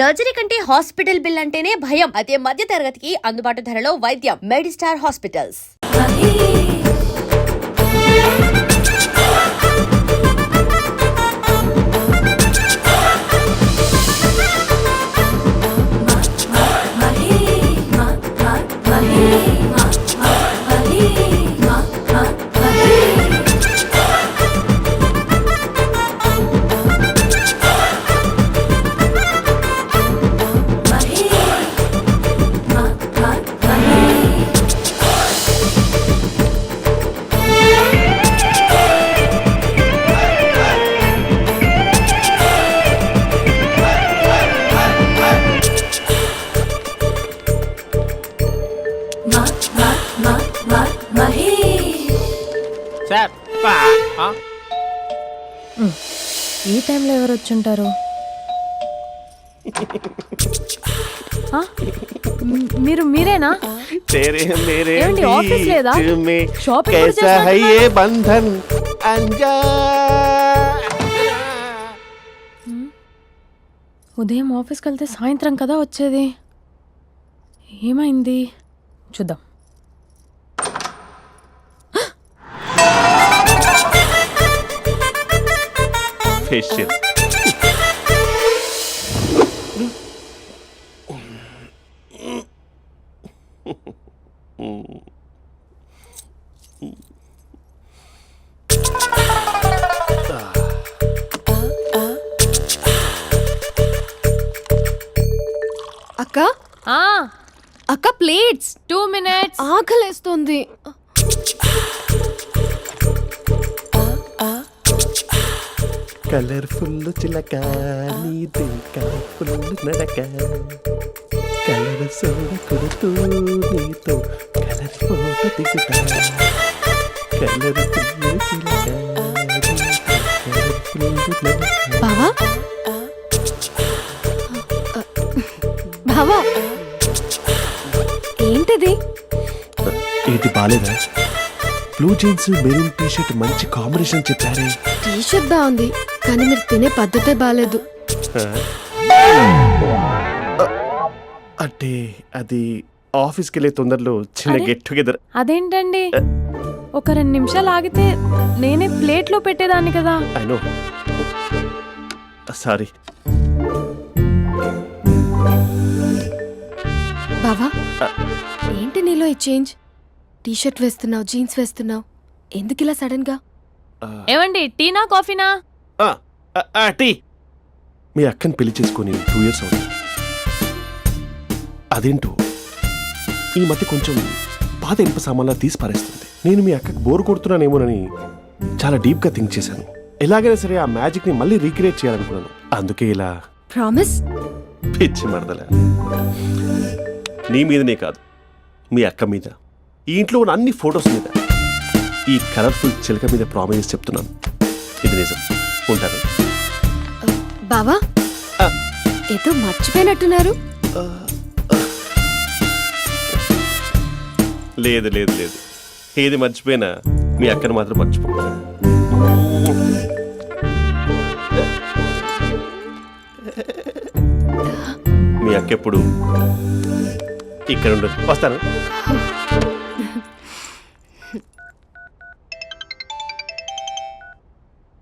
Surgery కంటే hospital bill అంటేనే భయం. అదే మధ్య తరగతికి అందుబాటు ధరలో వైద్యం. Medistar hospitals. ఈ టైంలో ఎవరు వచ్చుంటారు? మీరేనా? ఏమండి, ఆఫీస్ లేదా? షాపింగ్ ఉదయం ఆఫీస్కి వెళ్తే సాయంత్రం కదా వచ్చేది. ఏమైంది చూద్దాం. ఫేషియల్ అక్క అక్క ప్లేట్స్ 2 minutes. ఆకలేస్తుంది. కలర్ఫుల్ చిలక నీది కలర్ఫుల్ నడక కలర్ సోడ కొడుతూ నీతో కలర్ ఫోటో దిగుతా కలర్ఫుల్ చిలక బావా బావా ఏంటిది? ఏంటి బాలేదా? Blue jeans maroon T shirt మంచి కాంబినేషన్ చెప్పారే. టీ షర్ట్ బాగుంది కానీ మీరు తినే పద్ధతే బాలేదు. అంటే అది ఆఫీస్కి వెళ్ళే తొందరలో చిన్న గెట్ టుగెదర్. అదేంటండి, ఒక 2 నిమిషాలు ఆగితే నేనే ప్లేట్లో పెట్టేదాన్ని కదా. I know, sorry. బావా ఏంటి నీలో ఈ చేంజ్? టీ షర్ట్ వేస్తున్నావు, జీన్స్ వేస్తున్నావు, ఎందుకు ఇలా సడన్ గా? ఏమండి, టీనా కాఫీనా? టీ. మీ అక్కని పెళ్లి చేసుకొని 2 years అవుతుంది. అదేంటో ఈ మధ్య కొంచెం పాత ఇనుప సామాన్లా తీసి పారేస్తుంది. నేను మీ అక్కకు బోర్ కొడుతున్నానేమోనని చాలా డీప్ గా థింక్ చేశాను. ఎలాగైనా సరే ఆ మ్యాజిక్ ని మళ్ళీ రీక్రియేట్ చేయాలనుకున్నాను. అందుకే ఇలా. ప్రామిస్? పిచ్చి మరదల, నీ మీదనే కాదు, మీ అక్క మీద, ఈ ఇంట్లో ఉన్న అన్ని ఫొటోస్ మీద, ఈ కలర్ఫుల్ చిలక మీద ప్రామిస్ చెప్తున్నాను. ఇది నిజం. ఉంటాను. బావా ఏదో మర్చిపోయినట్టున్నారు. లేదు లేదు లేదు, ఏది మర్చిపోయినా మీ అక్కను మాత్రం మర్చిపో. మీ అక్క ఎప్పుడు ఇక్కడ ఉండదు. వస్తాను.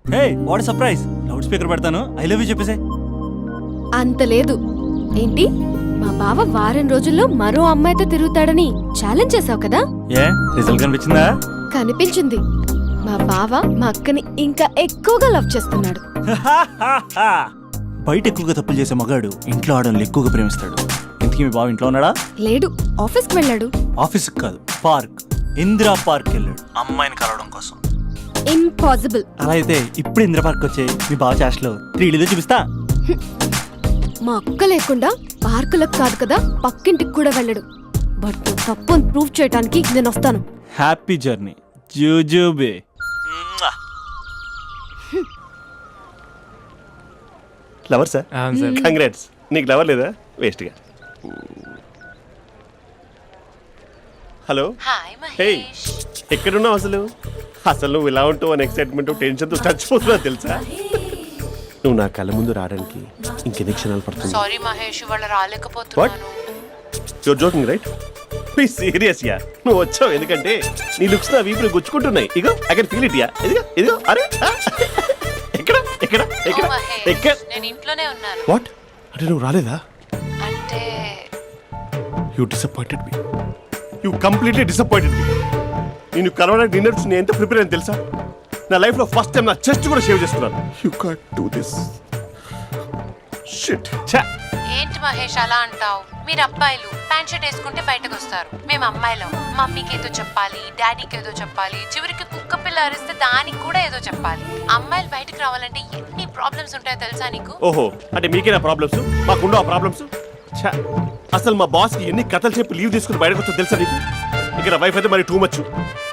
హే, వాట్ సర్ప్రైజ్! లౌడ్ స్పీకర్ పెడతాను, ఐ లవ్ యూ చెప్పేసే. అంత లేదు. ఏంటి, మా బావ వారం రోజుల్లో మరో అమ్మాయితో తిరుగుతాడని ఛాలెంజ్ చేసావు కదా? ఏ రిజల్ట్ కనిపించిందా? కనిపించింది. మా బావ మా అక్కని ఇంకా ఎక్కువగా లవ్ చేస్తున్నాడు. బయట ఎక్కువగా తప్పులు చేసే మగాడు ఇంట్లో ఆడవాళ్ళు ఎక్కువగా ప్రేమిస్తాడు. ఇంతకీ మీ బావ ఇంట్లో ఉన్నాడా? లేడు, ఆఫీస్కి వెళ్ళాడు. ఆఫీస్కి కాదు, పార్క్, ఇందిరా పార్క్ వెళ్ళాడు అమ్మాయిని కలవడం కోసం. ఇంపాసిబుల్. అలా అయితే ఇప్పుడు ఇందిరా పార్క్ వచ్చే మీ బావ చాష్లో 3Dలో చూపిస్తా. మా అక్క లేకుండా పార్కులకు కాదు కదా, పక్కింటికి కూడా వెళ్ళడు. బట్ నువ్వు తప్పు అని ప్రూవ్ చేయడానికి నేను వస్తాను. హ్యాపీ జర్నీ జూజూబే. Lover sir? కంగ్రాట్స్. నీకు లవర్ లేదా? వేస్ట్గా. హలో, హే, ఎక్కడున్నావు అసలు? అసలు నువ్వు ఇలా ఉంటావు అని ఎక్సైట్మెంట్ టెన్షన్తో చచ్చిపోతున్నా తెలుసా? నువ్వు నా కళ్ళ ముందు రావడానికి ఇంకెన్ని క్షణాలు పడుతుంది? సారీ మహేష్, వాళ్ళు What? రాలేకపోతున్నాను. Your joking right? Please serious yeah. నువ్వు వచ్చావు ఎందుకంటే నీ లుక్స్ నా వీపులు గుచ్చుకుంటున్నాయి. ఇగో I can feel it yeah. ఇదిగో ఇదిగో. అరే ఎక్కడ ఎక్కడ ఎక్కడ ఎక్కడ? నేను ఇంట్లోనే ఉన్నాను. వాట్ అంటే నువ్వు రాలేదా? అంటే you disappointed me. You completely disappointed me. నేను కలవడానికి డిన్నర్స్ నేను ఎంత ప్రిపేర్ అని తెలుసా? నా లైఫ్లో ఫస్ట్ టైం నా చెస్ట్ కూడా సేవ్ చేసుకున్నాను. You can't do this shit. ఏంటి మహేష్ అలా అంటావు? మీరు అబ్బాయిలు ప్యాంట్ షర్ట్ వేసుకుంటే బయటకు వస్తారు. మేము అమ్మాయిలం. మమ్మీకి ఏదో చెప్పాలి, డాడీకి ఏదో చెప్పాలి, చివరికి కుక్క పిల్ల అరిస్తే దానికి కూడా ఏదో చెప్పాలి. అమ్మాయిలు బయటకు రావాలంటే ఎన్ని ప్రాబ్లమ్స్ ఉంటాయో తెలుసా నీకు? ఓహో అంటే మీకేనా ప్రాబ్లమ్స్? మాకుండా ప్రాబ్లమ్స్? అసలు మా బాస్కి ఎన్ని కథలు చెప్పి లీవ్ తీసుకుని బయటకు వచ్చో తెలుసా నీకు? ఇక్కడ వైఫ్ అయితే మరి టూ మచ్.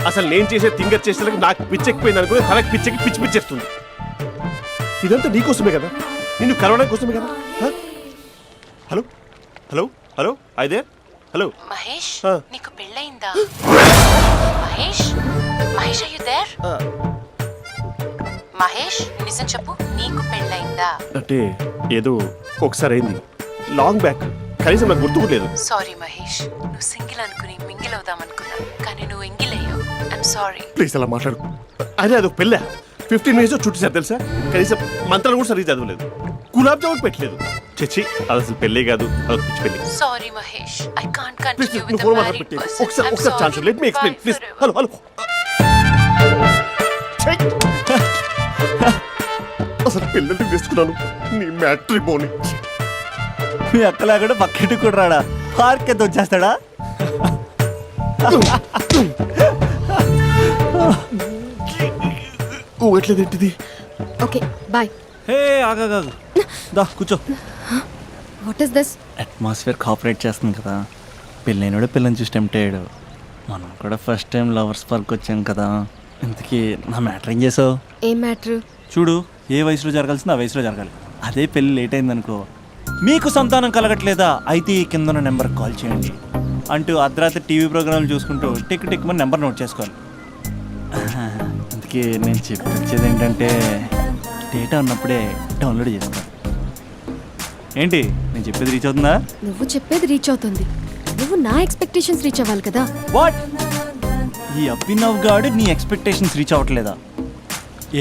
అసలు నేను చేసే థింగర్ చేసేందుకు నాకు పిచ్చెక్కిపోయింది అనుకుని తనకి పిచ్చెక్కి పిచ్చి పిచ్చేస్తుంది. ఇదంతా నీకోసమే కదా, నిన్ను కలవడం కోసమే కదా. హలో హలో హలో అయితే హలో మహేష్ ఆ. నీకు పెళ్ళయిందా? Mahesh Mahesh are you there? Mahesh నిజం చెప్పు, నీకు పెళ్ళయిందా? అంటే ఏదో ఒకసారి అయింది, లాంగ్ బ్యాక్, కనీసం నాకు గుర్తుకులేదు. సారీ మహేష్, నువ్వు సింగిల్ అనుకుని మింగిల్ అవుదాం అనుకున్నా, కానీ నువ్వు ఎంగిల్ అయ్యావు. I'm sorry. ప్లీజ్ అలా మాట్లాడు. అదే అదొక పెళ్ళ 15 మినిట్స్ చుట్టూ తెలుసా? కనీసం మంత్రాలు కూడా సరిగ్గా చదవలేదు, గులాబ్ జామున్ పెట్టలేదు. చచ్చి అది అసలు పెళ్ళే కాదు, అదొక పిచ్చి పెళ్ళి. Sorry Mahesh, I can't please continue నువ్వు విత్ ఫోన్ ద మాట్లాడి మ్యారీడ్ పెట్టి పర్సన్. ఒకసారి chance let me explain please. Hello hello అసలు పెళ్ళంటే తీసుకున్నాను నీ మ్యాట్రీ బోని. మీ అక్కలా కూడా పక్కింటికి కూడా రాడా? పార్క్ ఎంత వచ్చేస్తాడా? ఊగట్లేదు ఏంటిది? Okay bye. హే ఆగా దా కూర్చో. What is this? Atmosphere cooperate చేస్తుంది కదా. పెళ్ళైనడు పిల్లని చూసి టెంప్ట్ అయ్యాడు. మనం కూడా ఫస్ట్ టైం లవర్స్ పార్క్ వచ్చాం కదా. ఇంతకీ నా మ్యాటర్ ఏం చేసావు? ఏం మ్యాటర్? చూడు, ఏ వయసులో జరగాల్సిందో ఆ వయసులో జరగాలి. అదే పెళ్ళి లేట్ అయిందనుకో, మీకు సంతానం కలగట్లేదా అయితే ఈ కింద ఉన్న నెంబర్కి కాల్ చేయండి అంటూ అర్ధరాత్రి టీవీ ప్రోగ్రాంలు చూసుకుంటూ టిక్ టిక్ మన నెంబర్ నోట్ చేసుకోవాలి. అందుకే నేను చెప్పొచ్చేది ఏంటంటే డేటా ఉన్నప్పుడే డౌన్లోడ్ చేసుకోవాలి. ఏంటి నేను చెప్పేది రీచ్ అవుతుందా? నువ్వు చెప్పేది రీచ్ అవుతుంది, నువ్వు నా ఎక్స్పెక్టేషన్స్ రీచ్ అవ్వాలి కదా. వాట్? ఈ అభినవ్ గాడు నీ ఎక్స్పెక్టేషన్స్ రీచ్ అవ్వట్లేదా?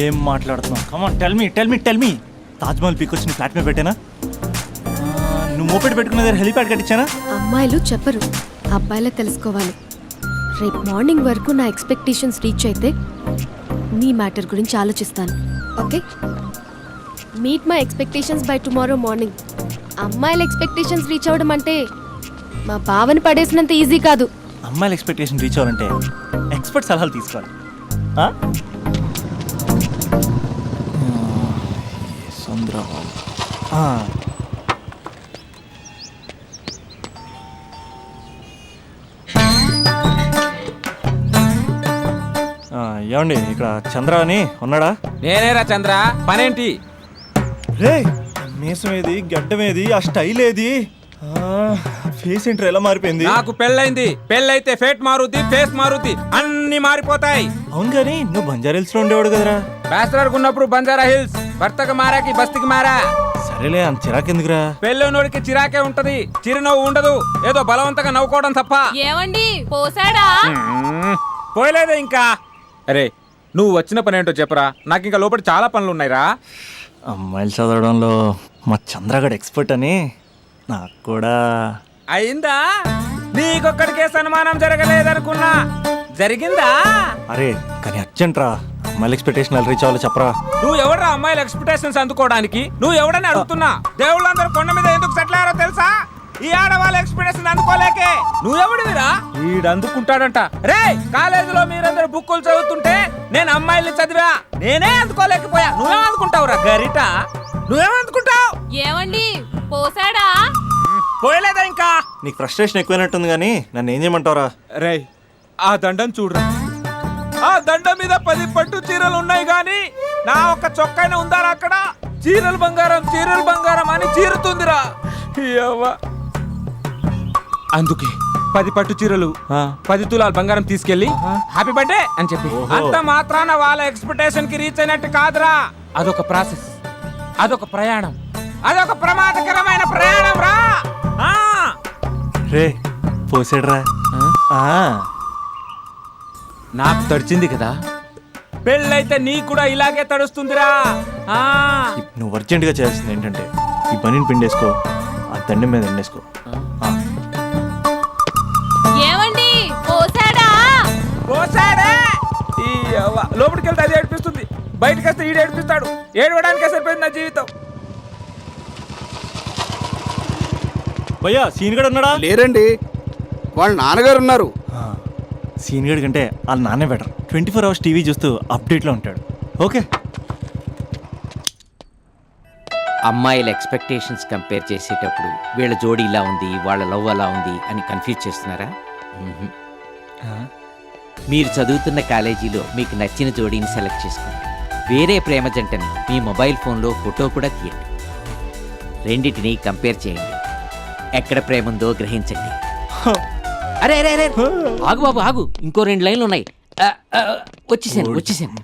ఏం మాట్లాడుతున్నావు? Come on tell me. Taj Mahal peak వచ్చి నీ ఫ్లాట్ మీద పెట్టానా? నువ్వు మోపెట్ పెట్టుకున్న దగ్గర హెలిప్యాడ్ కట్టించానా? అమ్మాయిలు చెప్పరు, అబ్బాయిలే తెలుసుకోవాలి. రేపు మార్నింగ్ వరకు నా ఎక్స్పెక్టేషన్స్ రీచ్ అయితే నీ మ్యాటర్ గురించి ఆలోచిస్తాను. Okay, meet my expectations by tomorrow morning. అమ్మాయిల ఎక్స్పెక్టేషన్స్ రీచ్ అవ్వడం అంటే మా బావని పడేసినంత ఈజీ కాదు. అమ్మాయిల ఎక్స్పెక్టేషన్ రీచ్ అవ్వాలంటే ఎక్స్పర్ట్ సలహాలు తీసుకోవాలి. ఏమండి ఇక్కడ చంద్ర అని ఉన్నాడా? నేనేరా చంద్ర, పనేంటి? రే మీసం ఏది, గడ్డం ఏది, ఆ స్టైల్ ఏది, ఫేస్ ఏంట్రా ఎలా మారిపోయింది? నాకు పెళ్ళైంది. పెళ్ళైతే ఫేట్ మారుద్ది, ఫేస్ మారుద్ది, అన్ని మారిపోతాయి. అవును కానీ నువ్వు బంజారా హిల్స్ లో ఉండేవాడు కదరా? బ్యాచిలర్ ఉన్నప్పుడు బంజారా హిల్స్, భర్తకు మారాకి బస్తికి మారా. సరేలే అంత చిరాకెందుకురా? పెళ్ళోనోడికి చిరాకే ఉంటది, చిరునవ్వు ఉండదు, ఏదో బలవంతంగా నవ్వుకోవడం తప్ప. ఏమండి పోసాడా? పోయలేదే ఇంకా. అరే నువ్వు వచ్చిన పని ఏంటో చెప్పరా, నాకు ఇంకా లోపల చాలా పనులు ఉన్నాయిరా. అమ్మాయిలు చదవడంలో మా చంద్రగడ్ ఎక్స్పర్ట్ అని నాకు కూడా అయిందా? నీకొక్కడికే సన్మానం జరగలేదనుకున్నా, జరిగిందా? అరే కానీ అర్జెంట్ రా, అమ్మాయిల ఎక్స్పెక్టేషన్ ఎలా రీచ్ అవ్వాలో చెప్పరా. నువ్వు ఎవడరా అమ్మాయిల ఎక్స్పెక్టేషన్స్ అందుకోవడానికి? నువ్వు ఎవడని అడుగుతున్నా. దేవుళ్ళందరూ కొండ మీద ఎందుకు సెటిల్ అయ్యారో తెలుసా? ఈ ఆడవాళ్ళ ఎక్స్పెక్టేషన్ అందుకోలేకే. నువ్వెవడివిరా? వీడు అందుకుంటాడంట. రే కాలేజీలో మీరందరూ బుక్కులు చదువుతుంటే నేను అమ్మాయిల్ని చదివా, నేనే అందుకోలేకపోయా. నువ్వేం అందుకుంటావురా గరిట? నువ్వేం అందుకుంటావు? ఏమండి పోసాడా? పోయలేదా ఇంకా? నీకు ఫ్రస్ట్రేషన్ ఎక్కువైనట్టుంది కానీ నన్ను ఏం చేయమంటావురా? రే ఆ దండం చూడరా, ఆ దండం మీద 10 పట్టు చీరలు ఉన్నాయి గాని నా ఒక్క చొక్కానే ఉందారా అక్కడ? చీరలు బంగారం అని చీరుతుందిరా. అందుకే 10 పట్టు చీరలు 10 తులాల బంగారం తీసుకెళ్లి హ్యాపీ బర్త్డే అని చెప్పి. అంత మాత్రాన వాళ్ళ ఎక్స్పెక్టేషన్ కి రీచ్ అయినట్టు కాదురా, అదొక ప్రాసెస్. అదొక ప్రయాణం, అదొక ప్రమాదకరమైన ప్రయాణం రా. ఆ! రే పోసాడురా. నాకు తడిచింది కదా, పెళ్ళైతే నీ కూడా ఇలాగే తడుస్తుందిరా. ఆ! నువ్వు అర్జెంటుగా చేయాల్సింది ఏంటంటే ఈ పనిని పిండేసుకో, ఆ దండం మీద ఎండేసుకో. ఏమండి పోసాడా? పోసాడే. ఈ యవ్వ, లోపలికి వెళ్తే అది ఏడిపిస్తుంది, బయటకు వస్తే ఈడు ఏడిపిస్తాడు. ఏడవడానికే సరిపోయింది నా జీవితం. భయ్యా సీన్ గడు ఉన్నాడా? లేరండి, వాళ్ళ నాన్నగారు ఉన్నారు. సీన్ గడి కంటే వాళ్ళ నాన్నే బెటర్. 24 hours టీవీ చూస్తూ అప్డేట్లో ఉంటాడు. ఓకే. అమ్మాయిల ఎక్స్పెక్టేషన్స్ కంపేర్ చేసేటప్పుడు వీళ్ళ జోడి ఇలా ఉంది, వాళ్ళ లవ్ అలా ఉంది అని కన్ఫ్యూజ్ చేస్తున్నారా? మ్మ్హ్మ్. మీరు చదువుతున్న కాలేజీలో మీకు నచ్చిన జోడీని సెలెక్ట్ చేసుకోండి. వేరే ప్రేమ జంటని మీ మొబైల్ ఫోన్లో ఫోటో కూడా తీయండి. రెండింటిని కంపేర్ చేయండి. ఎక్కడ ప్రేమ ఉందో గ్రహించండి. అరే అరే అరే ఆగు బాబు ఆగు, ఇంకో 2 లైన్లు ఉన్నాయి. వచ్చేసాను.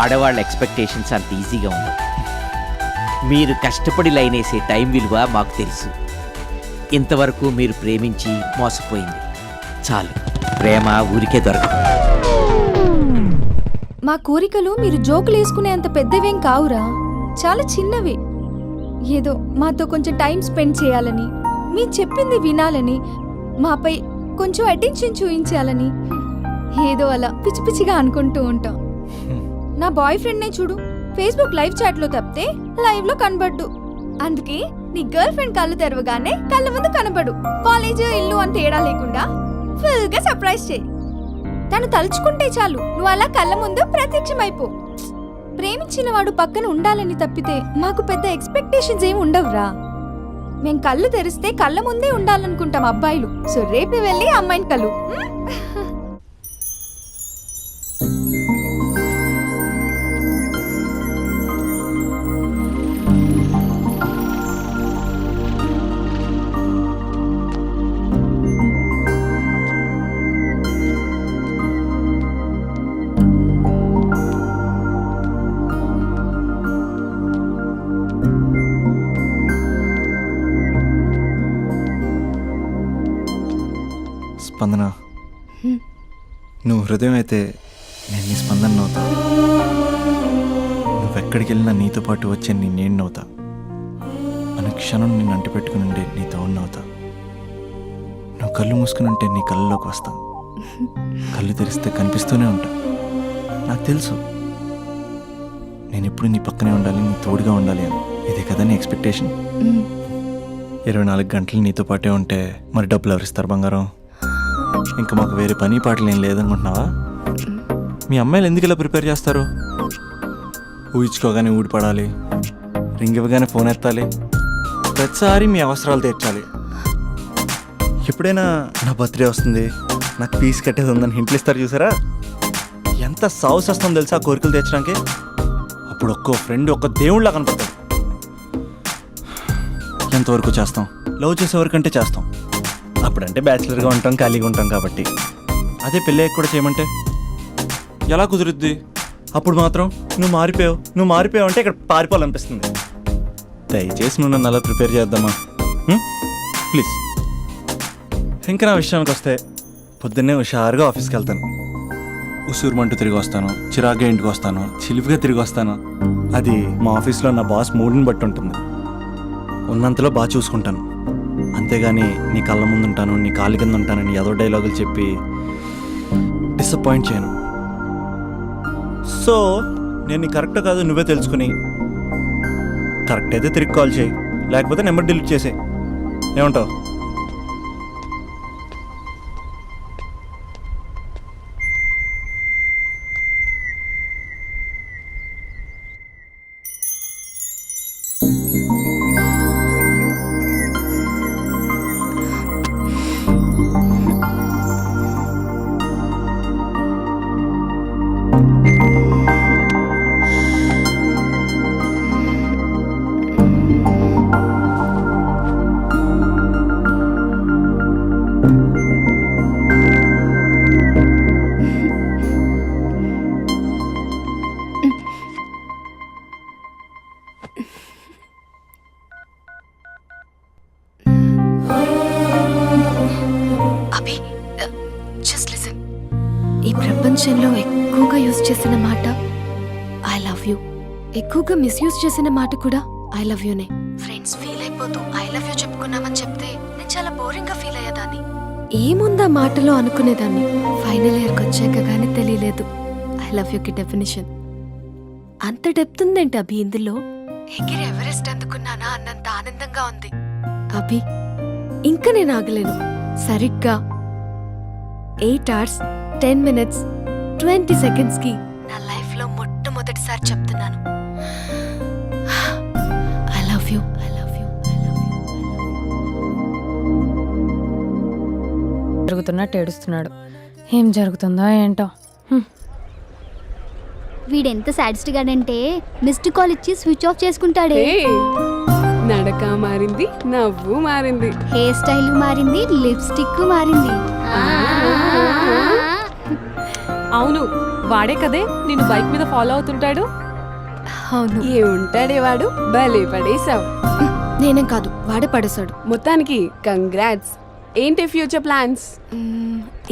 ఆడవాళ్ళ ఎక్స్పెక్టేషన్స్ అంత ఈజీగా ఉంది. మీరు కష్టపడి లైన్ వేసే టైం విలువ మాకు తెలుసు. ఇంతవరకు మీరు ప్రేమించి మోసపోయింది చాలు. ప్రేమ ఊరికే దొరకదు. మా కోరికలు మీరు జోకులు వేసుకునేంత పెద్దవేం కావురా, చాలా చిన్నవి. ఏదో మాతో కొంచెం టైం స్పెండ్ చేయాలని, మీ చెప్పింది వినాలని, మాపై కొంచెం అటెన్షన్ చూపించాలని ఏదో అలా పిచ్చి పిచ్చిగా అనుకుంటూ ఉంటాం. నా బాయ్ ఫ్రెండ్నే చూడు, ఫేస్బుక్ లైవ్ చాట్లో తప్పితే లైవ్ లో కనబడ్డు. అందుకే నీ గర్ల్ ఫ్రెండ్ కళ్ళు తెరవగానే కళ్ళ ముందు కనబడు. కాలేజ్ ఇల్లు అని తేడా లేకుండా ఫుల్ గా సర్ప్రైజ్ చేయి. తను తలుచుకుంటే చాలు నువ్వు అలా కళ్ళ ముందు ప్రత్యక్షమైపో. ప్రేమించిన వాడు పక్కన ఉండాలని తప్పితే మాకు పెద్ద ఎక్స్పెక్టేషన్స్ ఏమి ఉండవురా. మేం కళ్ళు తెరిస్తే కళ్ళ ముందే ఉండాలనుకుంటాం అబ్బాయిలు. సో రేపే వెళ్ళి అమ్మాయిని కలు. స్పందన, నువ్వు హృదయం అయితే నేను నీ స్పందన నవ్వుతా. నువ్వెక్కడికి వెళ్ళినా నీతో పాటు వచ్చే నేను నవ్వుతా. అనుక్షణం నిన్ను అంటి పెట్టుకుని ఉండే నీ తోడు నవ్వుతా. నువ్వు కళ్ళు మూసుకుని ఉంటే నీ కళ్ళలోకి వస్తా. కళ్ళు తెరిస్తే కనిపిస్తూనే ఉంటా. నాకు తెలుసు నేను ఎప్పుడు నీ పక్కనే ఉండాలి, నీ తోడుగా ఉండాలి అని. ఇదే కదా నీ ఎక్స్పెక్టేషన్? 24 గంటలు నీతో పాటే ఉంటే మరి డబ్బులు ఎవరిస్తారు బంగారం? ఇంకా మాకు వేరే పని పాటలు ఏం లేదనుకుంటున్నావా? మీ అమ్మాయిలు ఎందుకు ఇలా ప్రిపేర్ చేస్తారు? ఊహించుకోగానే ఊడిపడాలి, రింగ్ ఇవ్వగానే ఫోన్ ఎత్తాలి, ప్రతిసారి మీ అవసరాలు తీర్చాలి. ఎప్పుడైనా నా బర్త్డే వస్తుంది, నాకు ఫీజు కట్టేది ఉందని హింట్లు ఇస్తారు చూసారా? ఎంత సాహస్ వస్తుందో తెలుసా కోరికలు తీర్చడానికి. అప్పుడు ఒక్కో ఫ్రెండ్ ఒక్క దేవుళ్ళ కనపడతాడు. ఎంతవరకు చేస్తాం? లవ్ చేసే వరకంటే చేస్తాం. అప్పుడంటే బ్యాచిలర్గా ఉంటాం, ఖాళీగా ఉంటాం కాబట్టి. అదే పెళ్ళి కూడా చేయమంటే ఎలా కుదురుద్ది? అప్పుడు మాత్రం నువ్వు మారిపోయావు అంటే ఇక్కడ పారిపోవాలనిపిస్తుంది. దయచేసి నువ్వు నన్ను అలా ప్రిపేర్ చేద్దామా ప్లీజ్. ఇంకా నా విషయానికి వస్తే పొద్దున్నే హుషారుగా ఆఫీస్కి వెళ్తాను. ఉసూరుమంటూ తిరిగి వస్తాను, చిరాగ్గా ఇంటికి వస్తాను, చిలిపిగా తిరిగి వస్తాను. అది మా ఆఫీస్లో నా బాస్ మూడ్ని బట్టి ఉంటుంది. ఉన్నంతలో బాగా చూసుకుంటాను, అంతేగాని నీ కళ్ళ ముందు ఉంటాను, నీ కాళ్ళ కింద ఉంటానని ఏదో డైలాగులు చెప్పి డిసప్పాయింట్ చేయను. సో నేను నీ కరెక్ట్ కాదు నువ్వే తెలుసుకుని కరెక్ట్ అయితే తిరిగి కాల్ చేయి, లేకపోతే నెంబర్ డిలీట్ చేసేయి. ఏమంటావు? కన్వర్జేషన్లో ఎక్కువగా యూజ్ చేసిన మాట ఐ లవ్ యూ, ఎక్కువగా మిస్యూజ్ చేసిన మాట కూడా ఐ లవ్ యూనే. ఫ్రెండ్స్ ఫీల్ అయిపోతూ ఐ లవ్ యూ చెప్పుకున్నామని చెప్తే నేను చాలా బోరింగ్ గా ఫీల్ అయ్యేదాన్ని. ఏముందా మాటలో అనుకునేదాన్ని. ఫైనల్ ఇయర్కి వచ్చాక గానీ తెలియలేదు ఐ లవ్ యూకి డెఫినేషన్. అంత డెప్త్ ఉందేంటి అభి ఇందులో? ఎగిరి ఎవరెస్ట్ అందుకున్నానా అన్నంత ఆనందంగా ఉంది అభి. ఇంకా నేను ఆగలేను. సరిగ్గా 8 hours 10 minutes 20 seconds కి నా లైఫ్ లో మొట్టమొదటిసారి చెప్తున్నాను I love you, I love you, I love you. జరుగుతున్నట్టు ఏడుస్తున్నాడు. ఏం జరుగుతుందో ఏంటో. వీడెంత సాడిస్ట్ గాడంటే మిస్డ్ కాల్ ఇచ్చి స్విచ్ ఆఫ్ చేసుకుంటాడే. నడక మారింది, నవ్వు మారింది, హెయిర్ స్టైల్ మారింది, లిప్స్టిక్ మారింది. అవును వాడే కదే నిన్ను బైక్ మీద ఫాలో అవుతుంటాడు. అవును, ఏ ఉంటాడే వాడు, భలే పడేసావు. నేనేం కాదు వాడే పడేశాడు. మొత్తానికి కంగ్రాట్స్. ఏంటి ఫ్యూచర్ ప్లాన్స్?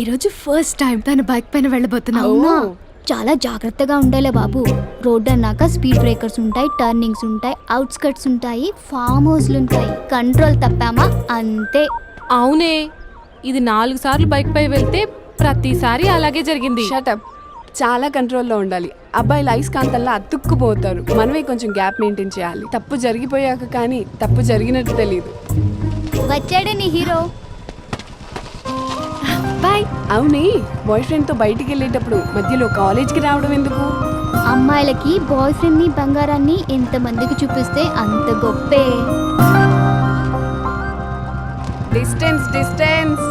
ఈరోజు ఫస్ట్ టైం తన బైక్ పైన వెళ్ళబోతున్నా. అవునా? చాలా జాగ్రత్తగా ఉండాలే బాబు. రోడ్ అన్నాక స్పీడ్ బ్రేకర్స్ ఉంటాయి, టర్నింగ్స్ ఉంటాయి, అవుట్స్కట్స్ ఉంటాయి, ఫామ్ హౌస్లు ఉంటాయి. కంట్రోల్ తప్పామా అంతే. అవునే, ఇది 4 సార్లు బైక్ పై వెళ్తే ప్రతిసారి అలాగే జరిగింది. షటప్. చాలా కంట్రోల్లో ఉండాలి. అబ్బాయిలు అయస్కాంతంలో అతుక్కుపోతారు. మనమే కొంచెం గ్యాప్ మెయింటైన్ చేయాలి. తప్పు జరిగిపోయాక కానీ తప్పు జరిగినట్టు తెలియదు. వచ్చాడే నీ హీరో. బాయ్. అవునే, బాయ్ ఫ్రెండ్ తో బయటికి వెళ్ళేటప్పుడు మధ్యలో కాలేజ్కి రావడం ఎందుకు? అమ్మాయిలకి బాయ్ ఫ్రెండ్ ని బంగారాన్ని ఎంతమందికి చూపిస్తే అంత గొప్పే. Distance distance.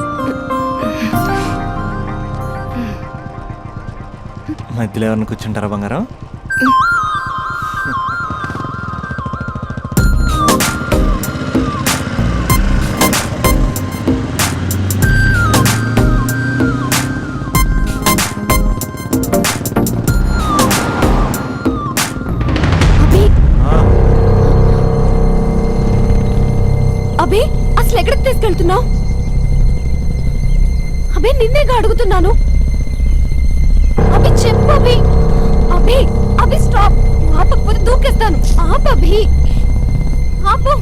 మధ్యలో ఎవరిని కూర్చుంటారా బంగారం? అభి అసలు ఎక్కడికి తీసుకెళ్తున్నావు? అభి నిన్నేగా అడుగుతున్నాను. అభి చెప్పు అభి. అభి అభి స్టాప్. ఆపకపోతే దూకేస్తాను. ఆపు అభి, ఆపు.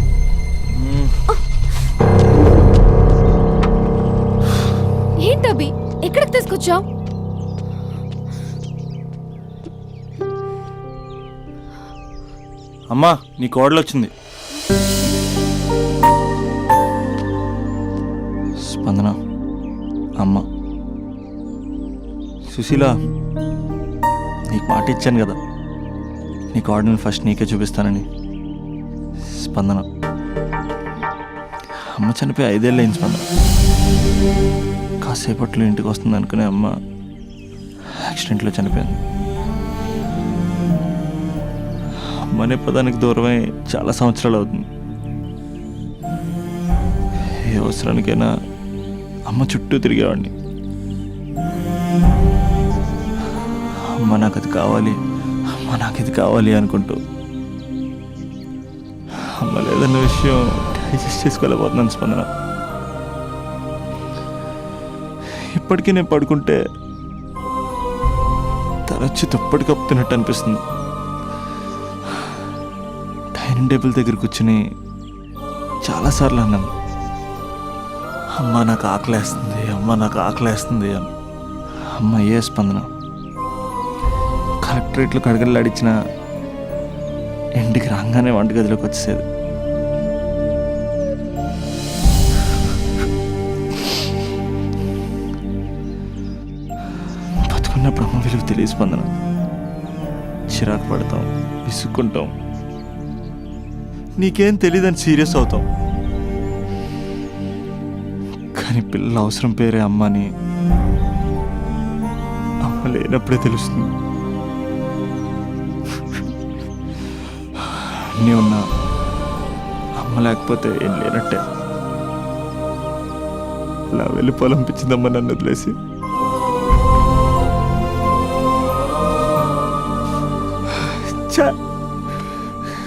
ఏంటభి ఎక్కడికి తీసుకొచ్చావు? అమ్మా నీ కోడలు వచ్చింది. స్పందన అమ్మ. సుశీల, నీకు మాట ఇచ్చాను కదా నీ కోడల్ని ఫస్ట్ నీకే చూపిస్తానని. స్పందన, అమ్మ చనిపోయి 5 ఏళ్ళు అయింది స్పందన. కాసేపట్లో ఇంటికి వస్తుంది అనుకునే అమ్మ యాక్సిడెంట్లో చనిపోయింది. అమ్మ అనే పదానికి దూరమై చాలా సంవత్సరాలు అవుతుంది. ఏ అవసరానికైనా అమ్మ చుట్టూ తిరిగేవాడిని. అమ్మ నాకు అది కావాలి, అమ్మ నాకు ఇది కావాలి అనుకుంటూ అమ్మ లేదన్న విషయం డైజెస్ట్ చేసుకోలేకపోతున్నాను స్పందన. ఇప్పటికీ నేను పడుకుంటే తరచు దుప్పటి కప్పుతున్నట్టు అనిపిస్తుంది. డైనింగ్ టేబుల్ దగ్గర కూర్చుని చాలాసార్లు అన్నాను, అమ్మ నాకు ఆకలేస్తుంది, అమ్మ నాకు ఆకలేస్తుంది అని. అమ్మ ఏ స్పందన. కలెక్టరేట్లో కడగలాడిచ్చిన ఇంటికి రాగానే వంటగదిలోకి వచ్చేసేది. బతుకున్నప్పుడు అమ్మ విలువ తెలియ స్పందన. చిరాకు పడతాం, విసుక్కుంటాం, నీకేం తెలియదని సీరియస్ అవుతాం. కానీ పిల్లల అవసరం పేరే అమ్మని అమ్మ లేనప్పుడే తెలుస్తుంది. అన్నీ ఉన్నా అమ్మ లేకపోతే ఏం లేనట్టే. అలా వెళ్ళిపోవాలనిపించిందమ్మ నన్ను వదిలేసి.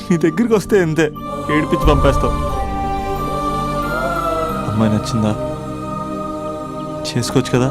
నీ దగ్గరికి వస్తే ఎంతే ఏడిపించి పంపేస్తావు. అమ్మాయి నచ్చిందా? చేసుకోవచ్చు కదా.